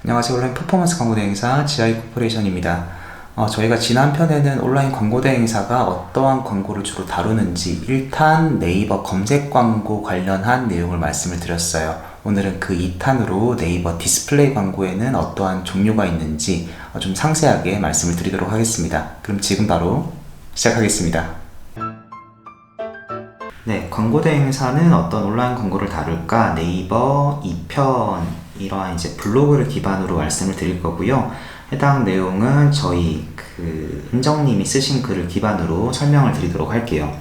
안녕하세요. 온라인 퍼포먼스 광고 대행사 GI 코퍼레이션입니다. 저희가 지난 편에는 온라인 광고 대행사가 어떠한 광고를 주로 다루는지 1탄 네이버 검색 광고 관련한 내용을 말씀을 드렸어요. 오늘은 그 2탄으로 네이버 디스플레이 광고에는 어떠한 종류가 있는지 좀 상세하게 말씀을 드리도록 하겠습니다. 그럼 지금 바로 시작하겠습니다. 네, 광고 대행사는 어떤 온라인 광고를 다룰까? 네이버 2편 이러한 이제 블로그를 기반으로 말씀을 드릴 거고요. 해당 내용은 저희 은정님이 쓰신 글을 기반으로 설명을 드리도록 할게요.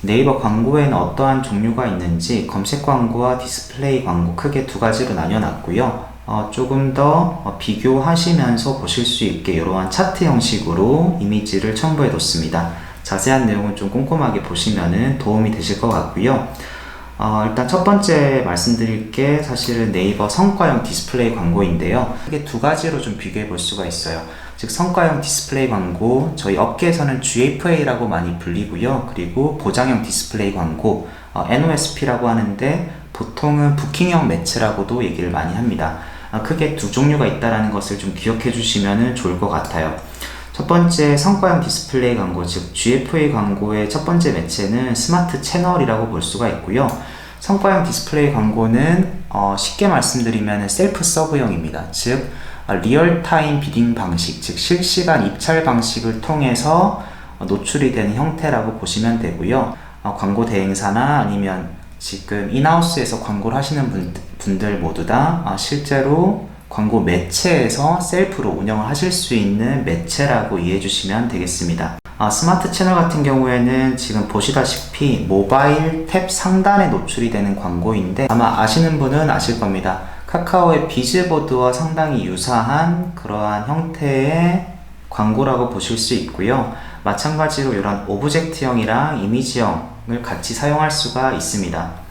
네이버 광고에는 어떠한 종류가 있는지 검색 광고와 디스플레이 광고 크게 두 가지로 나뉘어놨고요. 조금 더 비교하시면서 보실 수 있게 이러한 차트 형식으로 이미지를 첨부해 뒀습니다. 자세한 내용은 좀 꼼꼼하게 보시면 도움이 되실 것 같고요. 일단 첫 번째 말씀드릴 게 사실은 네이버 성과형 디스플레이 광고인데요. 크게 두 가지로 좀 비교해 볼 수가 있어요. 즉 성과형 디스플레이 광고, 저희 업계에서는 GFA라고 많이 불리고요. 그리고 보장형 디스플레이 광고, NOSP라고 하는데 보통은 부킹형 매체라고도 얘기를 많이 합니다. 크게 두 종류가 있다는 것을 좀 기억해 주시면 좋을 것 같아요. 첫 번째 성과형 디스플레이 광고, 즉 GFA 광고의 첫 번째 매체는 스마트 채널이라고 볼 수가 있고요. 성과형 디스플레이 광고는 쉽게 말씀드리면 셀프 서브형입니다. 즉 리얼타임 비딩 방식, 즉 실시간 입찰 방식을 통해서 노출이 되는 형태라고 보시면 되고요. 광고 대행사나 아니면 지금 인하우스에서 광고를 하시는 분들 모두 다 실제로 광고 매체에서 셀프로 운영을 하실 수 있는 매체라고 이해해 주시면 되겠습니다. 스마트 채널 같은 경우에는 지금 보시다시피 모바일 탭 상단에 노출이 되는 광고인데 아마 아시는 분은 아실 겁니다. 카카오의 비즈보드와 상당히 유사한 그러한 형태의 광고라고 보실 수 있고요. 마찬가지로 이런 오브젝트형이랑 이미지형을 같이 사용할 수가 있습니다.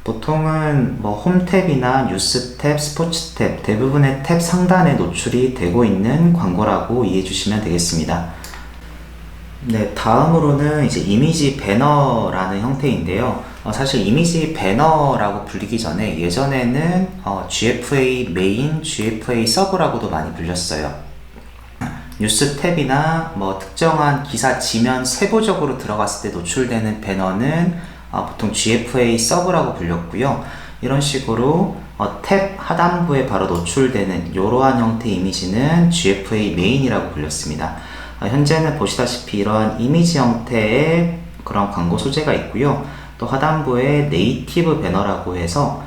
보통은 홈 탭이나 뉴스 탭, 스포츠 탭 대부분의 탭 상단에 노출이 되고 있는 광고라고 이해해 주시면 되겠습니다. 네, 다음으로는 이제 이미지 배너라는 형태인데요. 사실 이미지 배너라고 불리기 전에 예전에는 GFA 메인, GFA 서브라고도 많이 불렸어요. 뉴스 탭이나 특정한 기사 지면 세부적으로 들어갔을 때 노출되는 배너는 보통 GFA 서브라고 불렸고요. 이런 식으로 탭 하단부에 바로 노출되는 이러한 형태의 이미지는 GFA 메인이라고 불렸습니다. 현재는 보시다시피 이러한 이미지 형태의 그런 광고 소재가 있고요. 또 하단부에 네이티브 배너라고 해서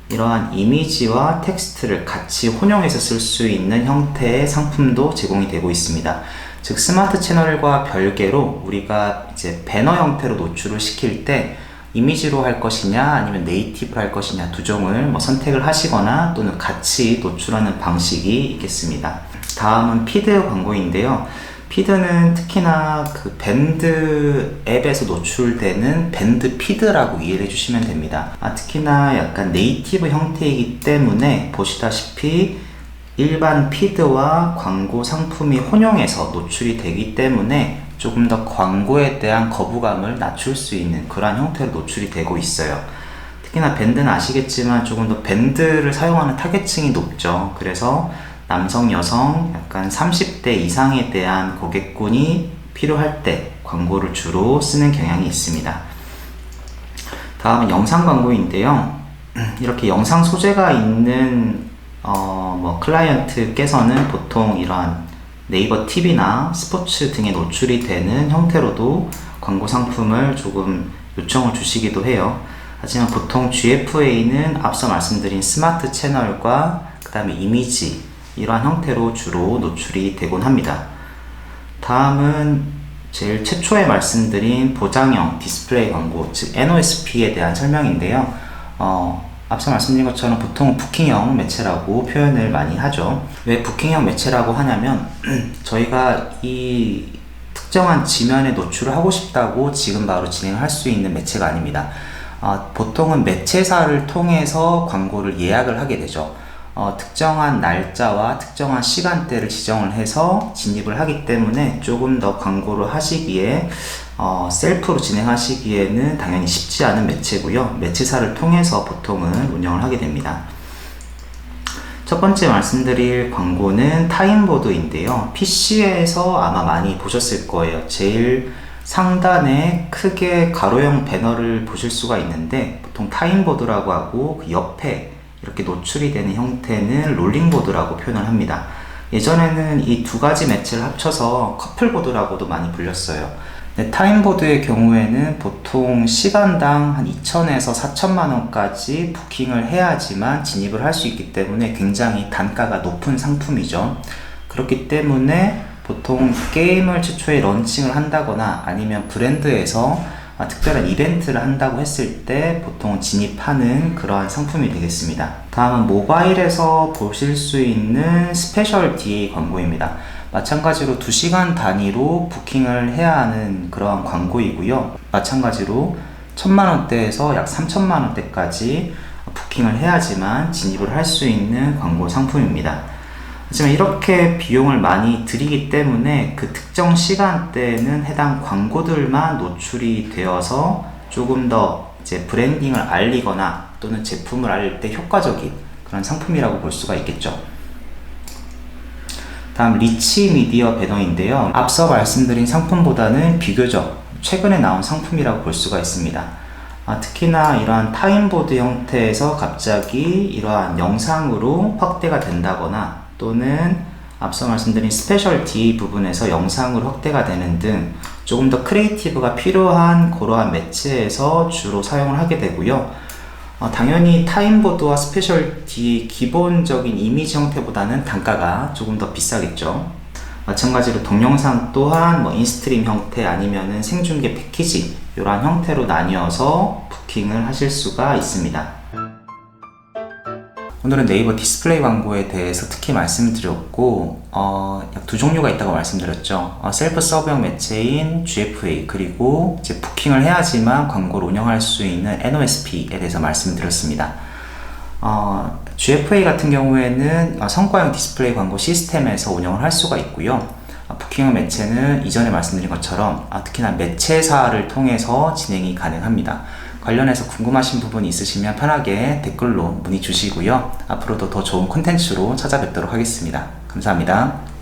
이러한 이미지와 텍스트를 같이 혼용해서 쓸 수 있는 형태의 상품도 제공이 되고 있습니다. 즉 스마트 채널과 별개로 우리가 이제 배너 형태로 노출을 시킬 때 이미지로 할 것이냐 아니면 네이티브로 할 것이냐 두 종을 선택을 하시거나 또는 같이 노출하는 방식이 있겠습니다. 다음은 피드 광고인데요. 피드는 특히나 그 밴드 앱에서 노출되는 밴드 피드라고 이해를 해주시면 됩니다. 특히나 약간 네이티브 형태이기 때문에 보시다시피 일반 피드와 광고 상품이 혼용해서 노출이 되기 때문에 조금 더 광고에 대한 거부감을 낮출 수 있는 그러한 형태로 노출이 되고 있어요. 특히나 밴드는 아시겠지만 조금 더 밴드를 사용하는 타겟층이 높죠. 그래서 남성, 여성, 약간 30대 이상에 대한 고객군이 필요할 때 광고를 주로 쓰는 경향이 있습니다. 다음은 영상 광고인데요. 이렇게 영상 소재가 있는 클라이언트께서는 보통 이러한 네이버 TV나 스포츠 등에 노출이 되는 형태로도 광고 상품을 조금 요청을 주시기도 해요. 하지만 보통 GFA는 앞서 말씀드린 스마트 채널과 그 다음에 이미지 이러한 형태로 주로 노출이 되곤 합니다. 다음은 제일 최초에 말씀드린 보장형 디스플레이 광고, 즉 NOSP에 대한 설명인데요. 앞서 말씀드린 것처럼 보통 부킹형 매체라고 표현을 많이 하죠. 왜 부킹형 매체라고 하냐면 저희가 이 특정한 지면에 노출을 하고 싶다고 지금 바로 진행할 수 있는 매체가 아닙니다. 보통은 매체사를 통해서 광고를 예약을 하게 되죠. 특정한 날짜와 특정한 시간대를 지정을 해서 진입을 하기 때문에 조금 더 광고를 하시기에 셀프로 진행하시기에는 당연히 쉽지 않은 매체고요. 매체사를 통해서 보통은 운영을 하게 됩니다. 첫 번째 말씀드릴 광고는 타임보드인데요. PC에서 아마 많이 보셨을 거예요. 제일 상단에 크게 가로형 배너를 보실 수가 있는데 보통 타임보드라고 하고 그 옆에 이렇게 노출이 되는 형태는 롤링보드라고 표현을 합니다. 예전에는 이 두 가지 매체를 합쳐서 커플보드라고도 많이 불렸어요. 타임보드의 경우에는 보통 시간당 한 2,000에서 4,000만 원까지 부킹을 해야지만 진입을 할 수 있기 때문에 굉장히 단가가 높은 상품이죠. 그렇기 때문에 보통 게임을 최초에 런칭을 한다거나 아니면 브랜드에서 특별한 이벤트를 한다고 했을 때 보통 진입하는 그러한 상품이 되겠습니다. 다음은 모바일에서 보실 수 있는 스페셜 DA 광고입니다. 마찬가지로 2시간 단위로 부킹을 해야 하는 그러한 광고이고요. 마찬가지로 1,000만원대에서 약 3,000만원대까지 부킹을 해야지만 진입을 할 수 있는 광고 상품입니다. 하지만 이렇게 비용을 많이 들이기 때문에 그 특정 시간대에는 해당 광고들만 노출이 되어서 조금 더 이제 브랜딩을 알리거나 또는 제품을 알릴 때 효과적인 그런 상품이라고 볼 수가 있겠죠. 다음 리치 미디어 배너인데요. 앞서 말씀드린 상품보다는 비교적 최근에 나온 상품이라고 볼 수가 있습니다. 특히나 이러한 타임보드 형태에서 갑자기 이러한 영상으로 확대가 된다거나 또는 앞서 말씀드린 스페셜 D 부분에서 영상으로 확대가 되는 등 조금 더 크리에이티브가 필요한 그러한 매체에서 주로 사용을 하게 되고요. 당연히 타임보드와 스페셜 D 기본적인 이미지 형태보다는 단가가 조금 더 비싸겠죠. 마찬가지로 동영상 또한 인스트림 형태 아니면은 생중계 패키지 이러한 형태로 나뉘어서 부킹을 하실 수가 있습니다. 오늘은 네이버 디스플레이 광고에 대해서 특히 말씀드렸고 약 두 종류가 있다고 말씀드렸죠. 셀프 서브형 매체인 GFA 그리고 이제 부킹을 해야지만 광고를 운영할 수 있는 NOSP에 대해서 말씀드렸습니다. GFA 같은 경우에는 성과형 디스플레이 광고 시스템에서 운영을 할 수가 있고요. 부킹형 매체는 이전에 말씀드린 것처럼 특히나 매체사를 통해서 진행이 가능합니다. 관련해서 궁금하신 부분이 있으시면 편하게 댓글로 문의 주시고요. 앞으로도 더 좋은 콘텐츠로 찾아뵙도록 하겠습니다. 감사합니다.